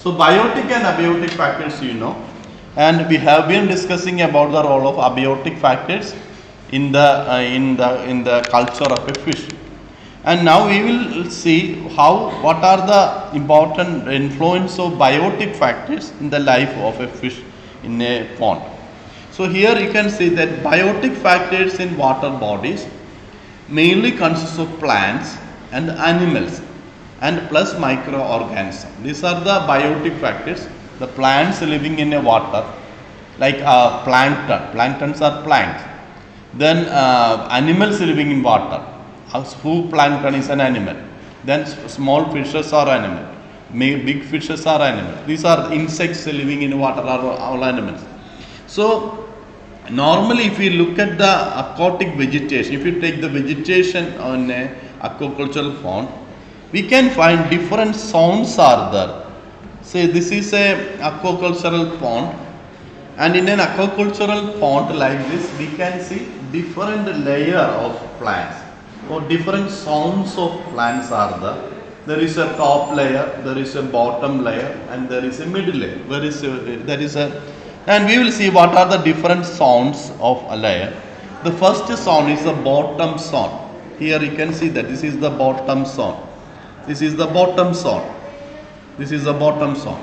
So biotic and abiotic factors you know, and we have been discussing about the role of abiotic factors in the culture of a fish. And now we will see what are the important influence of biotic factors in the life of a fish in a pond. So here you can see that biotic factors in water bodies mainly consist of plants and animals and plus microorganisms. These are the biotic factors. The plants living in a water, like plankton. Planktons are plants. Then animals living in water. Food plankton is an animal. Then small fishes are animal. Big fishes are animal. These are insects living in water are all animals. So normally if you look at the aquatic vegetation, if you take the vegetation on a aquacultural pond, we can find different zones are there. Say this is a aquacultural pond, and in an aquacultural pond like this we can see different layer of plants or different zones of plants are there. There is a top layer, there is a bottom layer, and there is a middle layer. And we will see what are the different zones of a layer. The first zone is the bottom zone. Here you can see that this is the bottom zone. This is the bottom zone. This is the bottom zone.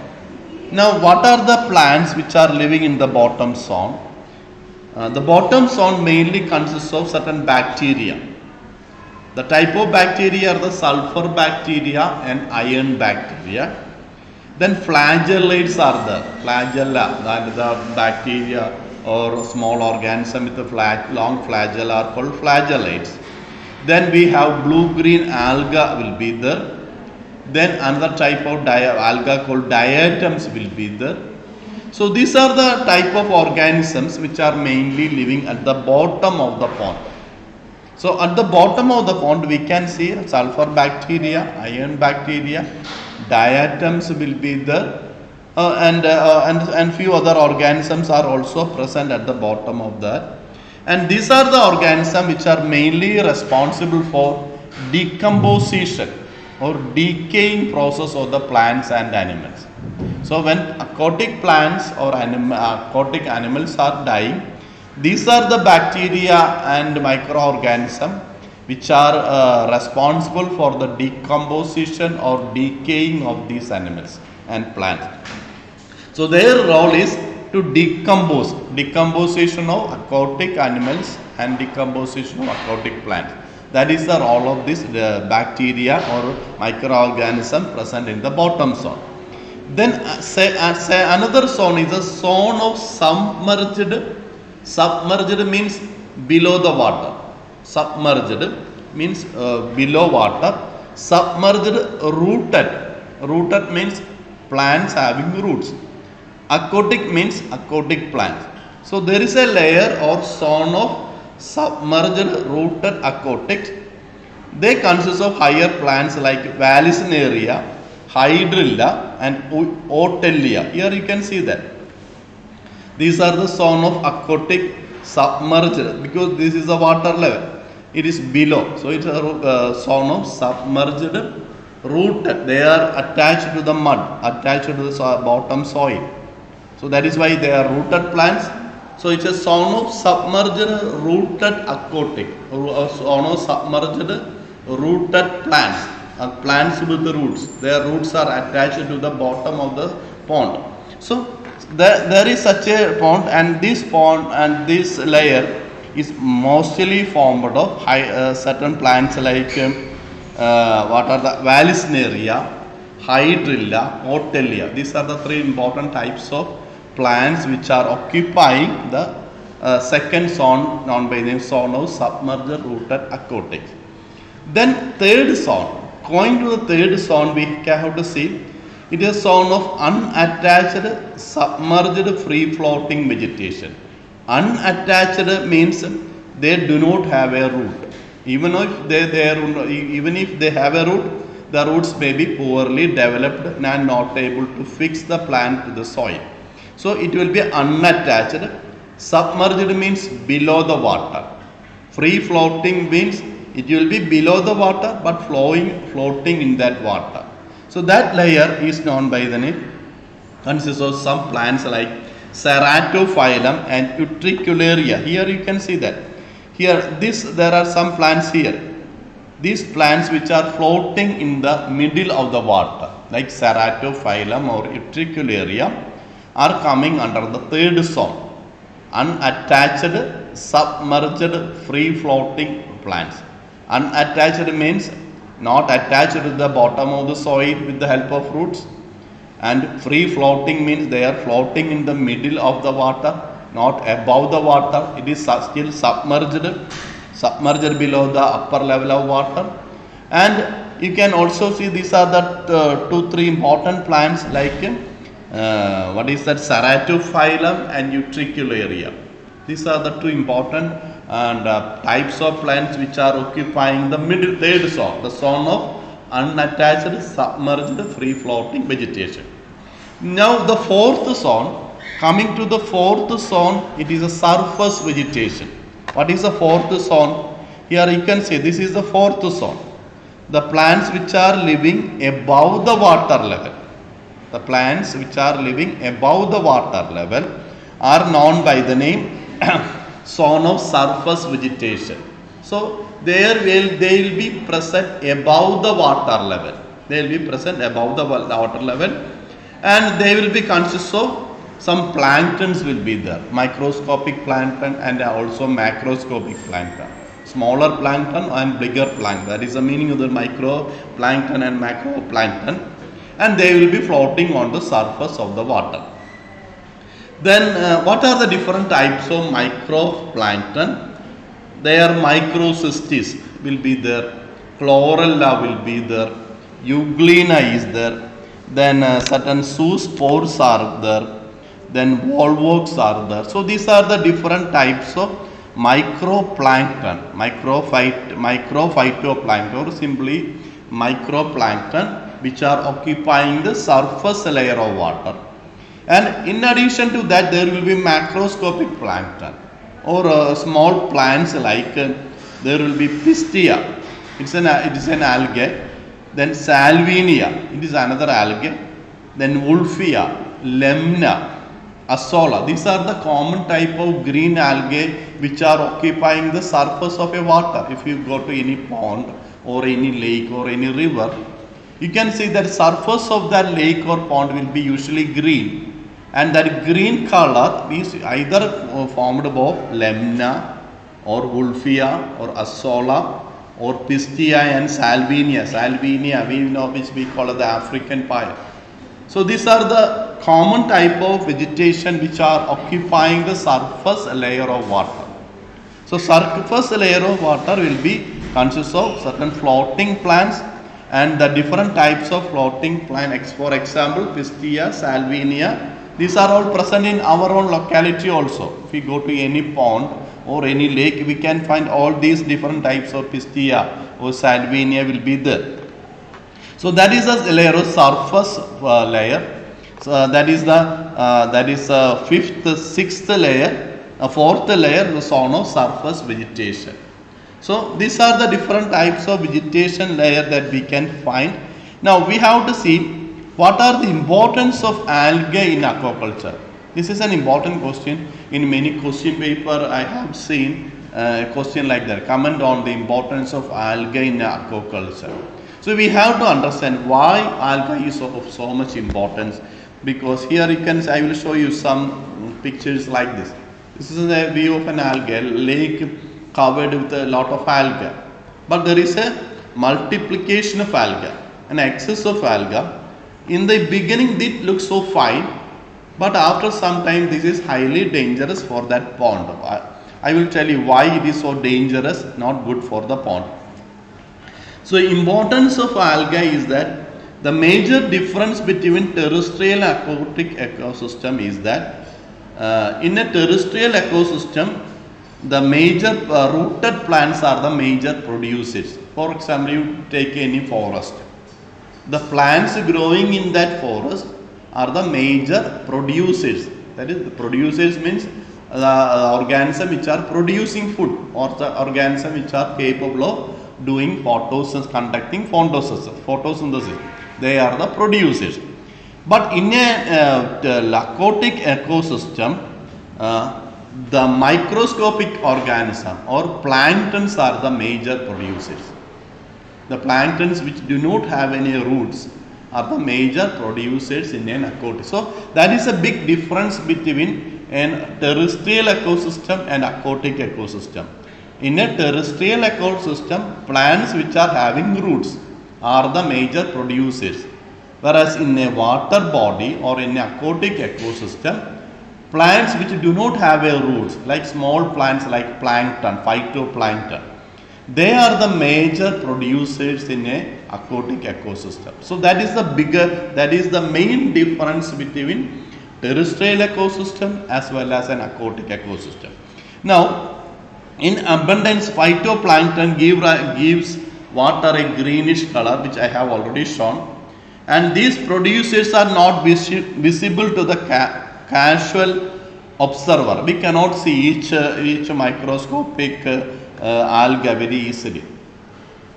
Now what are the plants which are living in the bottom zone? The bottom zone mainly consists of certain bacteria. The type of bacteria are the sulfur bacteria and iron bacteria. Then flagellates are there. Flagella, that is the bacteria or small organism with a long flagella are called flagellates. Then we have blue-green alga will be there. Then another type of alga called diatoms will be there. So these are the type of organisms which are mainly living at the bottom of the pond. So at the bottom of the pond we can see sulfur bacteria, iron bacteria, diatoms will be there, and few other organisms are also present at the bottom of that. And these are the organisms which are mainly responsible for decomposition or decaying process of the plants and animals. So when aquatic plants or aquatic animals are dying, these are the bacteria and microorganisms which are responsible for the decomposition or decaying of these animals and plants. So their role is to decomposition of aquatic animals and decomposition of aquatic plants. That is the role of this bacteria or microorganism present in the bottom zone. Then say another zone is a zone of submerged. Submerged means below the water. Submerged means below water. Submerged rooted. Rooted means plants having roots. Aquatic means aquatic plants. So there is a layer or zone of submerged rooted aquatics. They consist of higher plants like Vallisneria, Hydrilla and Otellia. Here you can see that. These are the zone of aquatic submerged because this is the water level. It is below. So it's a zone of submerged rooted. They are attached to the mud, attached to the bottom soil. So that is why they are rooted plants. So it's a zone of submerged rooted aquatic, a zone of submerged rooted plants, plants with the roots. Their roots are attached to the bottom of the pond. So there is such a pond, and this pond and this layer is mostly formed of certain plants like what are the Vallisneria, Hydrilla, Otellia. These are the three important types of plants which are occupying the second zone known by the name zone of submerged rooted aquatics. Then third zone, going to the third zone we have to see it is a zone of unattached submerged free floating vegetation. Unattached means they do not have a root. Even if they have a root, the roots may be poorly developed and not able to fix the plant to the soil. So it will be unattached. Submerged means below the water. Free floating means it will be below the water but floating in that water. So that layer is known by the name consists of some plants like Ceratophyllum and Utricularia. Here you can see that. Here, there are some plants here. These plants which are floating in the middle of the water, like Ceratophyllum or Utricularia, are coming under the third zone. Unattached, submerged, free floating plants. Unattached means not attached to the bottom of the soil with the help of roots, and free floating means they are floating in the middle of the water, not above the water. It is still submerged below the upper level of water. And you can also see these are the 2-3 important plants like Ceratophyllum and Utricularia. These are the 2 important and types of plants which are occupying the middle third zone, the zone of unattached, submerged, free floating vegetation. Now the fourth zone, coming to the fourth zone, it is a surface vegetation. What is the fourth zone? Here you can see this is the fourth zone. The plants which are living above the water level. The plants which are living above the water level are known by the name zone of surface vegetation. So they will be present above the water level. They will be present above the water level, and they will be consist of some planktons will be there, microscopic plankton and also macroscopic plankton. Smaller plankton and bigger plankton. That is the meaning of the micro plankton and macro plankton, and they will be floating on the surface of the water. Then what are the different types of microplankton? Their microcystis will be there, chlorella will be there, euglena is there, then certain zoospores are there, then volvox are there. So these are the different types of microplankton, microphytoplankton or simply microplankton, which are occupying the surface layer of water. And in addition to that, there will be macroscopic plankton or small plants like there will be Pistia. It is an algae. Then Salvinia, it is another algae. Then Wolffia, Lemna, Azolla. These are the common type of green algae which are occupying the surface of a water. If you go to any pond or any lake or any river, you can see that surface of that lake or pond will be usually green, and that green color is either formed of Lemna or Wolffia or Azolla or Pistia and Salvinia. Salvinia, we know, which we call the African pine. So these are the common type of vegetation which are occupying the surface layer of water. So surface layer of water will be consists of certain floating plants, and the different types of floating plants, for example Pistia, Salvinia, these are all present in our own locality also. If we go to any pond or any lake, we can find all these different types of Pistia or Salvinia will be there. So that is a layer of surface layer. So that is the fifth, sixth layer, fourth layer, the zone of surface vegetation. So these are the different types of vegetation layer that we can find. Now we have to see what are the importance of algae in aquaculture. This is an important question. In many question paper I have seen a question like that. Comment on the importance of algae in aquaculture. So we have to understand why algae is of so much importance, because here you can, I will show you some pictures like this. This is a view of an algae, lake covered with a lot of algae, but there is a multiplication of algae, an excess of algae. In the beginning it looks so fine, but after some time this is highly dangerous for that pond. I will tell you why it is so dangerous, not good for the pond. So importance of algae is that the major difference between terrestrial and aquatic ecosystem is that in a terrestrial ecosystem, the major rooted plants are the major producers. For example, you take any forest. The plants growing in that forest are the major producers. That is, the producers means the organisms which are producing food, or the organisms which are capable of doing photosynthesis, conducting photosynthesis. They are the producers. But in a aquatic ecosystem, the microscopic organism or planktons are the major producers. The planktons which do not have any roots are the major producers in an aquatic. So that is a big difference between a terrestrial ecosystem and aquatic ecosystem. In a terrestrial ecosystem, plants which are having roots are the major producers. Whereas in a water body or in an aquatic ecosystem, plants which do not have a roots, like small plants like plankton, phytoplankton, they are the major producers in a aquatic ecosystem. So that is the main difference between terrestrial ecosystem as well as an aquatic ecosystem. Now, in abundance, phytoplankton gives water a greenish color, which I have already shown, and these producers are not visible to the casual observer. We cannot see each microscopic algae very easily,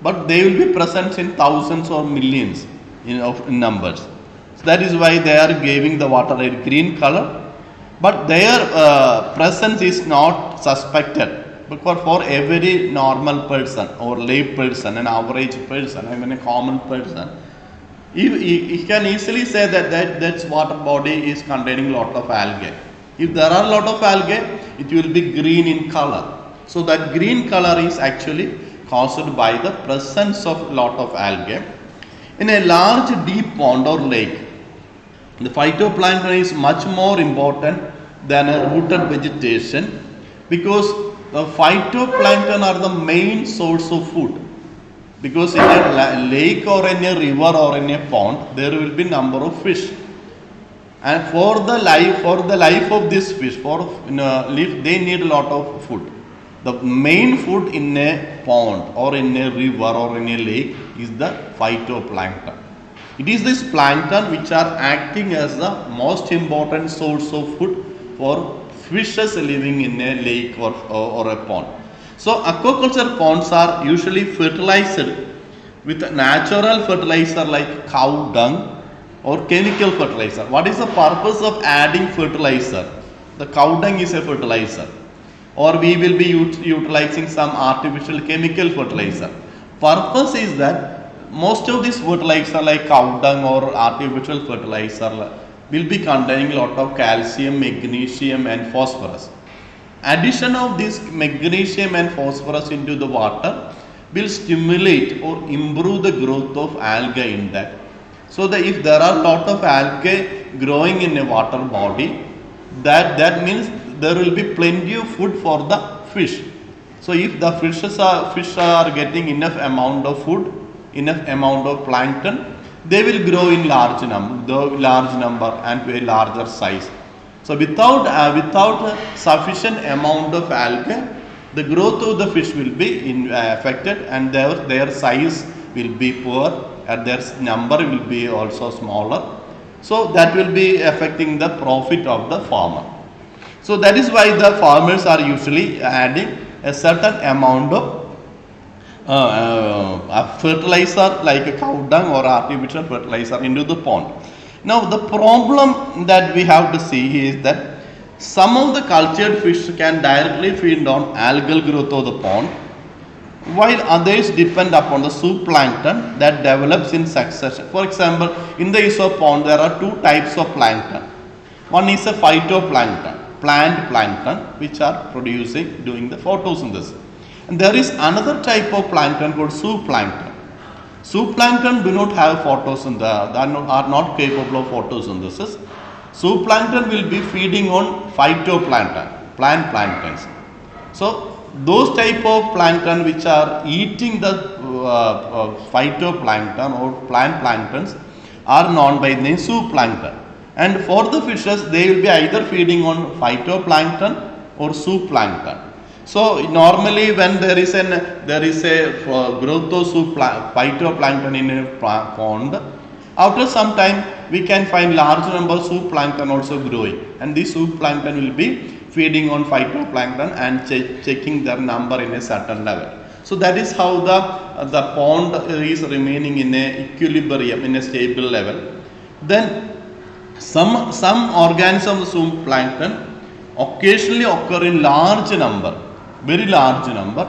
but they will be present in thousands or millions in numbers. So that is why they are giving the water a green color, but their presence is not suspected, because for every normal person or lay person, an average person, I mean a common person, he can easily say that water body is containing lot of algae. If there are lot of algae, it will be green in color. So that green color is actually caused by the presence of lot of algae. In a large deep pond or lake, the phytoplankton is much more important than a rooted vegetation, because the phytoplankton are the main source of food. Because in a lake or in a river or in a pond, there will be number of fish, and for the life of this fish, they need a lot of food. The main food in a pond or in a river or in a lake is the phytoplankton. It is this plankton which are acting as the most important source of food for fishes living in a lake or a pond. So aquaculture ponds are usually fertilized with natural fertilizer like cow dung or chemical fertilizer. What is the purpose of adding fertilizer? The cow dung is a fertilizer, or we will be utilizing some artificial chemical fertilizer. Purpose is that most of this fertilizer like cow dung or artificial fertilizer will be containing a lot of calcium, magnesium and phosphorus. Addition of this magnesium and phosphorus into the water will stimulate or improve the growth of algae in that. So that if there are lot of algae growing in a water body, that means there will be plenty of food for the fish. So if the fish are getting enough amount of food, enough amount of plankton, they will grow in large number and to a larger size. So without sufficient amount of algae, the growth of the fish will be affected, and their size will be poor, and their number will be also smaller. So that will be affecting the profit of the farmer. So that is why the farmers are usually adding a certain amount of fertilizer like a cow dung or artificial fertilizer into the pond. Now the problem that we have to see is that some of the cultured fish can directly feed on algal growth of the pond, while others depend upon the zooplankton that develops in succession. For example, in the Aesop pond there are two types of plankton. One is a phytoplankton, plant plankton, which are doing the photosynthesis. And there is another type of plankton called zooplankton. Zooplankton do not have photosynthesis, are not capable of photosynthesis. Zooplankton will be feeding on phytoplankton, plant planktons. So those type of plankton which are eating the phytoplankton or plant planktons are known by the name zooplankton. And for the fishes, they will be either feeding on phytoplankton or zooplankton. So normally when there is a growth of phytoplankton in a pond, after some time we can find large number of zooplankton also growing, and this zooplankton will be feeding on phytoplankton and checking their number in a certain level. So that is how the pond is remaining in a equilibrium, in a stable level. Then Some organisms of zooplankton occasionally occur in large number, very large number,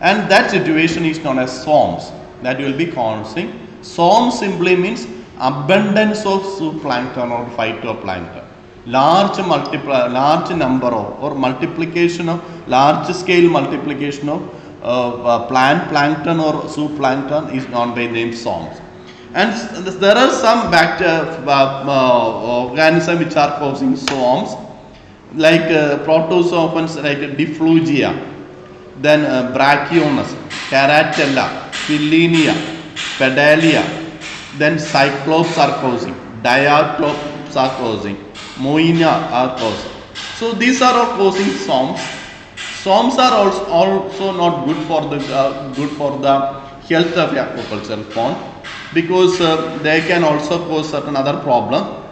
and that situation is known as swarms. That will be causing. Swarm simply means abundance of zooplankton or phytoplankton. Large number of, or multiplication of, large scale multiplication of plant plankton or zooplankton is known by name swarms. And there are some organisms which are causing swarms, like protozoans like Difflugia, then Brachiones, Caratella, Phillinia, Pedalia, then Cyclops are causing, Diatops are causing, Moina are causing. So these are all causing swarms. Swarms are also not good for the health of aquaculture pond, because they can also cause certain other problem.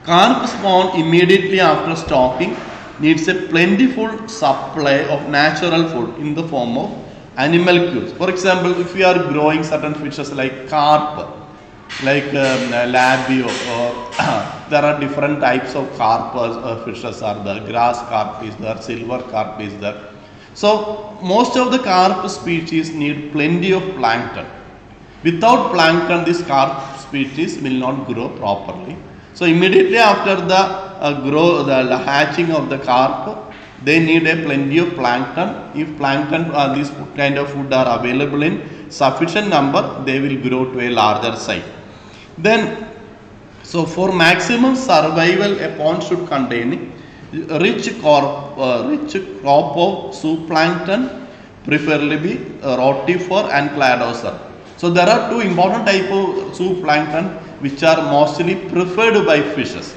Carp spawn immediately after stocking needs a plentiful supply of natural food in the form of animalcules. For example, if we are growing certain fishes like carp, like labio, there are different types of carp fishes are there. Grass carp is there, silver carp is there. So most of the carp species need plenty of plankton. Without plankton, this carp species will not grow properly. So immediately after the hatching of the carp, they need a plenty of plankton. If plankton, these kind of food are available in sufficient number, they will grow to a larger size. Then, so for maximum survival, a pond should contain rich crop of zooplankton, preferably rotifer and cladocer. So there are two important types of zooplankton which are mostly preferred by fishes.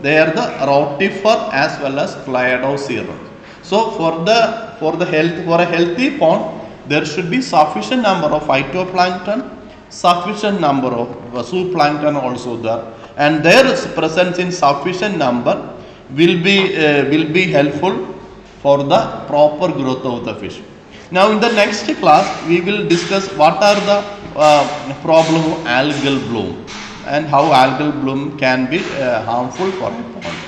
They are the rotifer as well as cladocerans. So for a healthy pond, there should be sufficient number of phytoplankton, sufficient number of zooplankton also there, and their presence in sufficient number will be helpful for the proper growth of the fish. Now in the next class we will discuss what are the problem of algal bloom and how algal bloom can be harmful for a pond.